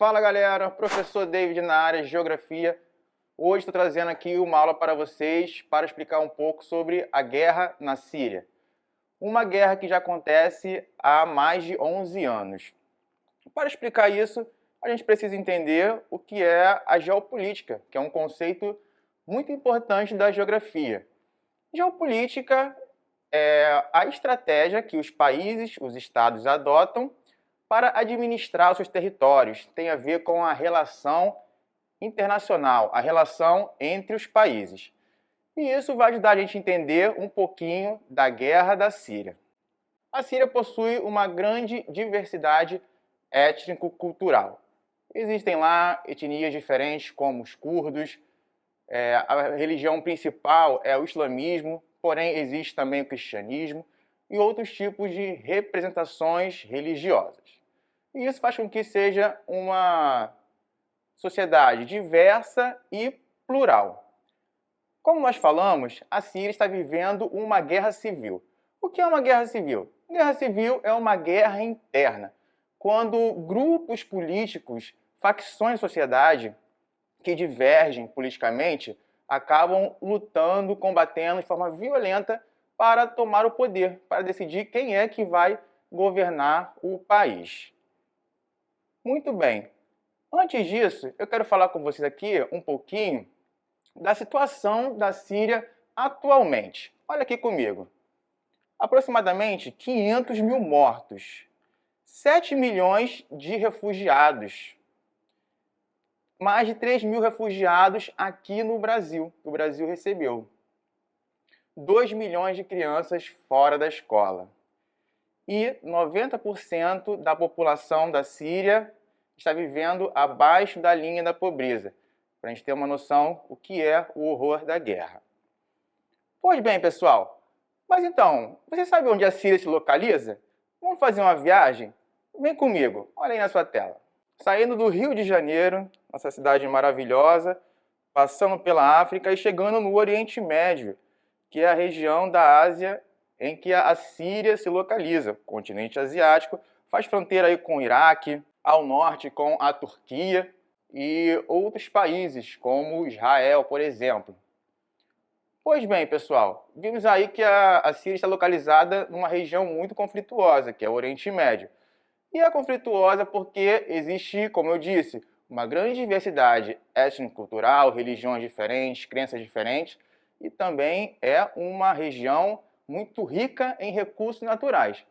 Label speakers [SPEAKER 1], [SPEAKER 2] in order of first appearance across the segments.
[SPEAKER 1] Fala galera, professor David na área de Geografia. Hoje estou trazendo aqui uma aula para vocês para explicar um pouco sobre a guerra na Síria. Uma guerra que já acontece há mais de 11 anos. Para explicar isso, a gente precisa entender o que é a geopolítica, que é um conceito muito importante da geografia. Geopolítica é a estratégia que os países, os estados adotam para administrar os seus territórios. Tem a ver com a relação internacional, a relação entre os países. E isso vai ajudar a gente a entender um pouquinho da guerra da Síria. A Síria possui uma grande diversidade étnico-cultural. Existem lá etnias diferentes, como os curdos. A religião principal é o islamismo, porém existe também o cristianismo e outros tipos de representações religiosas. E isso faz com que seja uma sociedade diversa e plural. Como nós falamos, a Síria está vivendo uma guerra civil. O que é uma guerra civil? Guerra civil é uma guerra interna, quando grupos políticos, facções da sociedade que divergem politicamente, acabam lutando, combatendo de forma violenta para tomar o poder, para decidir quem é que vai governar o país. Muito bem. Antes disso, eu quero falar com vocês aqui um pouquinho da situação da Síria atualmente. Olha aqui comigo. Aproximadamente 500 mil mortos, 7 milhões de refugiados, mais de 3 mil refugiados aqui no Brasil, que o Brasil recebeu. 2 milhões de crianças fora da escola. E 90% da população da Síria está vivendo abaixo da linha da pobreza, para a gente ter uma noção do que é o horror da guerra. Pois bem, pessoal, mas então, você sabe onde a Síria se localiza? Vamos fazer uma viagem? Vem comigo, olha aí na sua tela. Saindo do Rio de Janeiro, nossa cidade maravilhosa, passando pela África e chegando no Oriente Médio, que é a região da Ásia em que a Síria se localiza. O continente asiático faz fronteira aí com o Iraque, ao norte com a Turquia e outros países, como Israel, por exemplo. Pois bem, pessoal, vimos aí que a Síria está localizada numa região muito conflituosa, que é o Oriente Médio. E é conflituosa porque existe, como eu disse, uma grande diversidade étnico-cultural, religiões diferentes, crenças diferentes, e também é uma região muito rica em recursos naturais.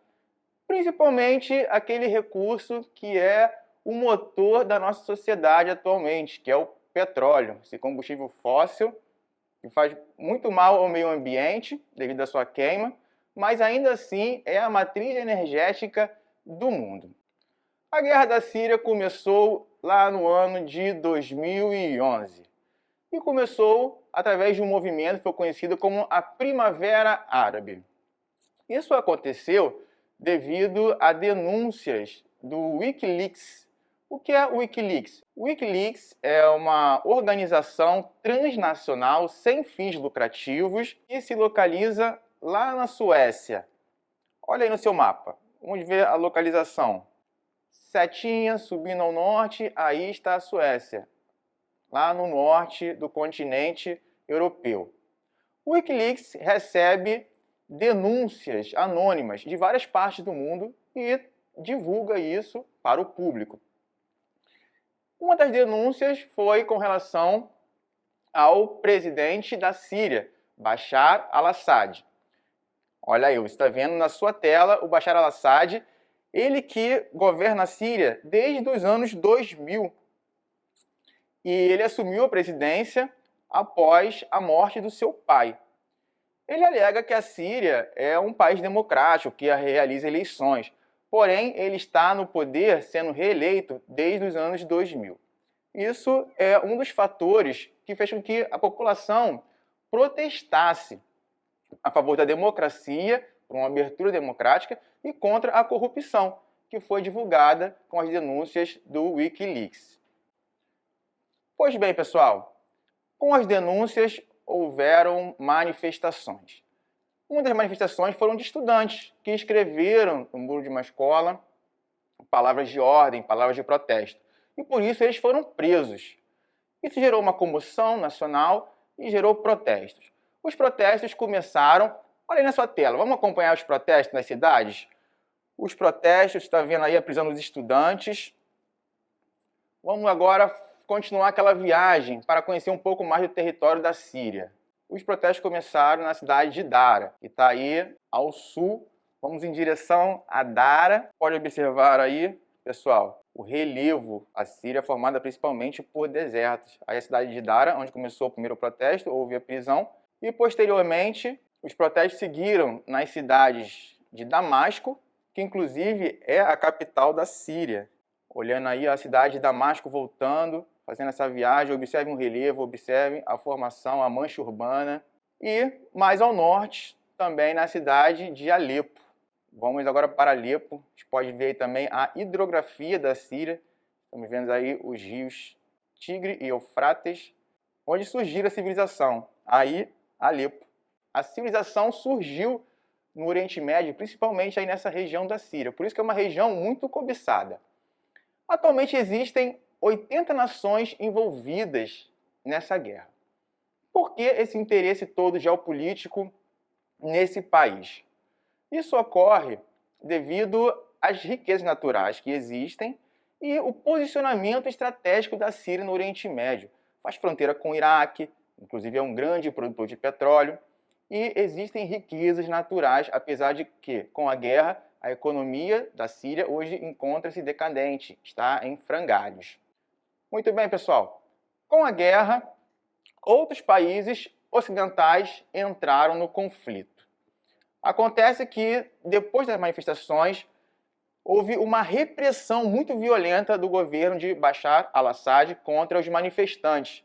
[SPEAKER 1] Principalmente aquele recurso que é o motor da nossa sociedade atualmente, que é o petróleo, esse combustível fóssil, que faz muito mal ao meio ambiente devido à sua queima, mas ainda assim é a matriz energética do mundo. A guerra da Síria começou lá no ano de 2011 e começou através de um movimento que foi conhecido como a Primavera Árabe. Isso aconteceu devido a denúncias do Wikileaks. O que é o Wikileaks? O Wikileaks é uma organização transnacional sem fins lucrativos que se localiza lá na Suécia. Olha aí no seu mapa, vamos ver a localização. Setinha subindo ao norte, aí está a Suécia, lá no norte do continente europeu. O Wikileaks recebe denúncias anônimas de várias partes do mundo e divulga isso para o público. Uma das denúncias foi com relação ao presidente da Síria, Bashar al-Assad. Olha aí, você está vendo na sua tela o Bashar al-Assad, ele que governa a Síria desde os anos 2000. E ele assumiu a presidência após a morte do seu pai. Ele alega que a Síria é um país democrático que realiza eleições, porém ele está no poder sendo reeleito desde os anos 2000. Isso é um dos fatores que fez com que a população protestasse a favor da democracia, por uma abertura democrática, e contra a corrupção, que foi divulgada com as denúncias do Wikileaks. Pois bem, pessoal, com as denúncias houveram manifestações. Uma das manifestações foram de estudantes que escreveram no muro de uma escola palavras de ordem, palavras de protesto. e por isso eles foram presos. Isso gerou uma comoção nacional e gerou protestos. Os protestos começaram, olha aí na sua tela, vamos acompanhar os protestos nas cidades? Os protestos, está vendo aí a prisão dos estudantes. Vamos agora continuar aquela viagem para conhecer um pouco mais do território da Síria. Os protestos começaram na cidade de Dara, que está aí ao sul. Vamos em direção a Dara. Pode observar aí, pessoal, o relevo. A Síria é formada principalmente por desertos. Aí a cidade de Dara, onde começou o primeiro protesto, houve a prisão. E posteriormente, os protestos seguiram nas cidades de Damasco, que inclusive é a capital da Síria. Olhando aí a cidade de Damasco voltando, fazendo essa viagem, observem o relevo, observem a formação, a mancha urbana. E mais ao norte, também na cidade de Alepo. Vamos agora para Alepo. A gente pode ver aí também a hidrografia da Síria. Estamos vendo aí os rios Tigre e Eufrates, onde surgiu a civilização. Aí, Alepo. A civilização surgiu no Oriente Médio, principalmente aí nessa região da Síria. Por isso que é uma região muito cobiçada. Atualmente existem 80 nações envolvidas nessa guerra. Por que esse interesse todo geopolítico nesse país? Isso ocorre devido às riquezas naturais que existem e o posicionamento estratégico da Síria no Oriente Médio. Faz fronteira com o Iraque, inclusive é um grande produtor de petróleo, e existem riquezas naturais, apesar de que, com a guerra, a economia da Síria hoje encontra-se decadente, está em frangalhos. Muito bem, pessoal. Com a guerra, outros países ocidentais entraram no conflito. Acontece que, depois das manifestações, houve uma repressão muito violenta do governo de Bashar al-Assad contra os manifestantes.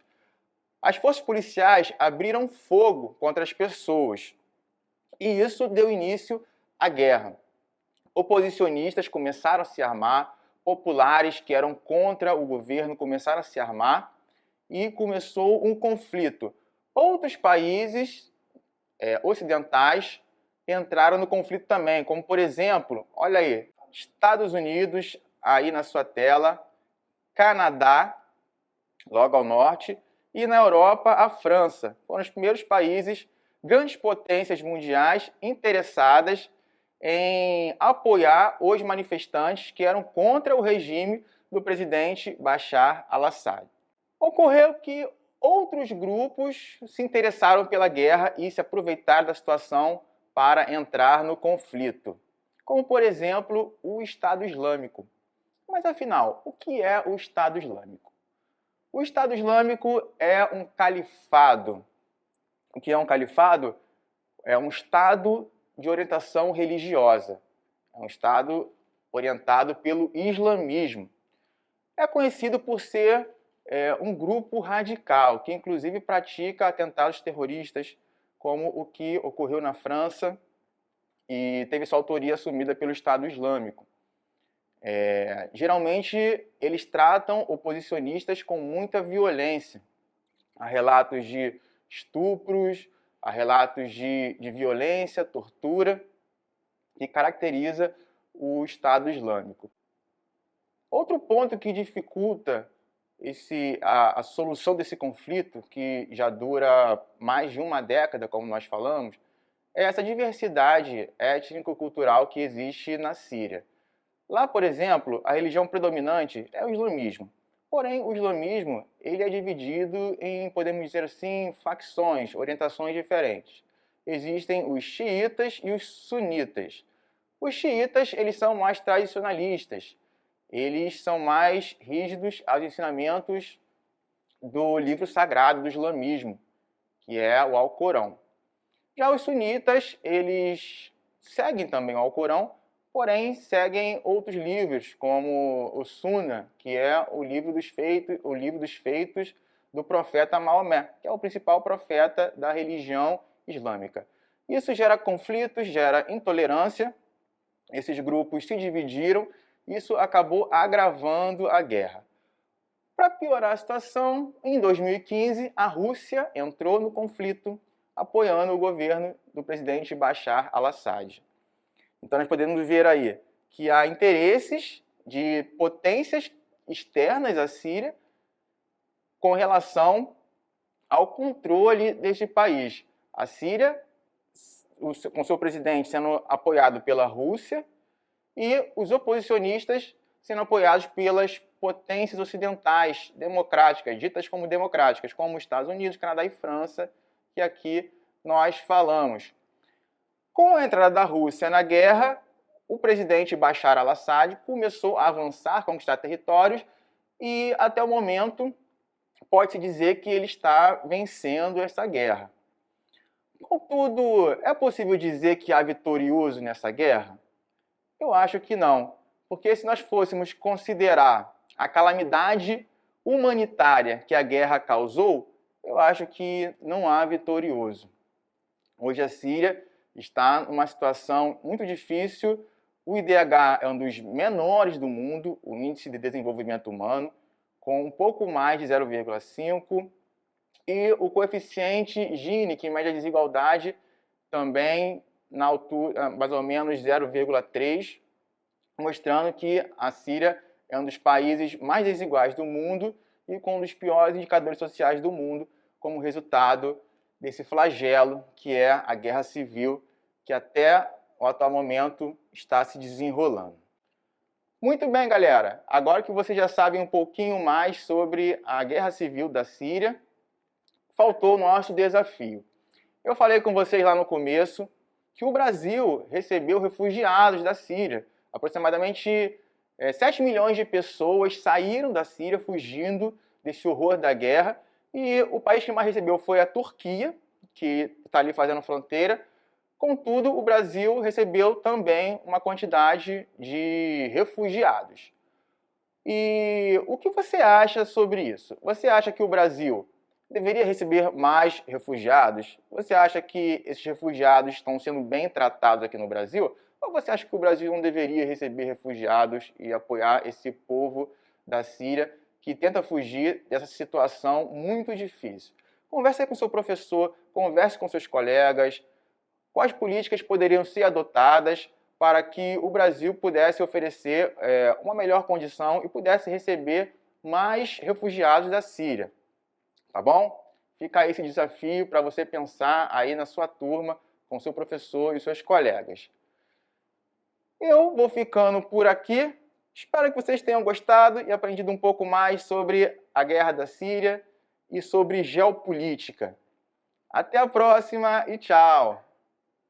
[SPEAKER 1] As forças policiais abriram fogo contra as pessoas, e isso deu início à guerra. Oposicionistas começaram a se armar, populares que eram contra o governo começaram a se armar e começou um conflito. Outros países ocidentais entraram no conflito também, como por exemplo, olha aí, Estados Unidos, aí na sua tela, Canadá, logo ao norte, e na Europa, a França. Foram os primeiros países, grandes potências mundiais interessadas em apoiar os manifestantes que eram contra o regime do presidente Bashar al-Assad. Ocorreu que outros grupos se interessaram pela guerra e se aproveitaram da situação para entrar no conflito, como, por exemplo, o Estado Islâmico. Mas, afinal, o que é o Estado Islâmico? O Estado Islâmico é um califado. O que é um califado? É um Estado de orientação religiosa. É um Estado orientado pelo islamismo. É conhecido por ser um grupo radical, que inclusive pratica atentados terroristas, como o que ocorreu na França e teve sua autoria assumida pelo Estado Islâmico. Geralmente, eles tratam oposicionistas com muita violência. Há relatos de estupros, há relatos de violência, tortura, que caracteriza o Estado Islâmico. Outro ponto que dificulta a solução desse conflito, que já dura mais de uma década, como nós falamos, é essa diversidade étnico-cultural que existe na Síria. Lá, por exemplo, a religião predominante é o islamismo. Porém, o islamismo ele é dividido em, podemos dizer assim, facções, orientações diferentes. Existem os xiitas e os sunitas. Os xiitas eles são mais tradicionalistas. Eles são mais rígidos aos ensinamentos do livro sagrado do islamismo, que é o Alcorão. Já os sunitas, eles seguem também o Alcorão, porém seguem outros livros, como o Sunna, que é o livro dos feitos do profeta Maomé, que é o principal profeta da religião islâmica. Isso gera conflitos, gera intolerância, esses grupos se dividiram, isso acabou agravando a guerra. Para piorar a situação, em 2015, a Rússia entrou no conflito, apoiando o governo do presidente Bashar al-Assad. Então nós podemos ver aí que há interesses de potências externas à Síria com relação ao controle deste país. A Síria, com seu presidente sendo apoiado pela Rússia, e os oposicionistas sendo apoiados pelas potências ocidentais democráticas, ditas como democráticas, como os Estados Unidos, Canadá e França, que aqui nós falamos. Com a entrada da Rússia na guerra, o presidente Bashar al-Assad começou a avançar, conquistar territórios, e até o momento pode-se dizer que ele está vencendo essa guerra. Contudo, é possível dizer que há vitorioso nessa guerra? Eu acho que não, porque se nós fôssemos considerar a calamidade humanitária que a guerra causou, eu acho que não há vitorioso. Hoje a Síria está numa situação muito difícil, o IDH é um dos menores do mundo, o Índice de Desenvolvimento Humano, com um pouco mais de 0,5, e o coeficiente Gini, que mede a desigualdade, também na altura, mais ou menos 0,3, mostrando que a Síria é um dos países mais desiguais do mundo e com um dos piores indicadores sociais do mundo, como resultado desse flagelo que é a guerra civil, que até o atual momento está se desenrolando. Muito bem, galera. Agora que vocês já sabem um pouquinho mais sobre a guerra civil da Síria, faltou o nosso desafio. Eu falei com vocês lá no começo que o Brasil recebeu refugiados da Síria. Aproximadamente 7 milhões de pessoas saíram da Síria fugindo desse horror da guerra. E o país que mais recebeu foi a Turquia, que está ali fazendo fronteira. Contudo, o Brasil recebeu também uma quantidade de refugiados. E o que você acha sobre isso? Você acha que o Brasil deveria receber mais refugiados? Você acha que esses refugiados estão sendo bem tratados aqui no Brasil? Ou você acha que o Brasil não deveria receber refugiados e apoiar esse povo da Síria que tenta fugir dessa situação muito difícil? Converse com seu professor, converse com seus colegas. Quais políticas poderiam ser adotadas para que o Brasil pudesse oferecer uma melhor condição e pudesse receber mais refugiados da Síria? Tá bom? Fica aí esse desafio para você pensar aí na sua turma, com seu professor e seus colegas. Eu vou ficando por aqui. Espero que vocês tenham gostado e aprendido um pouco mais sobre a guerra da Síria e sobre geopolítica. Até a próxima e tchau!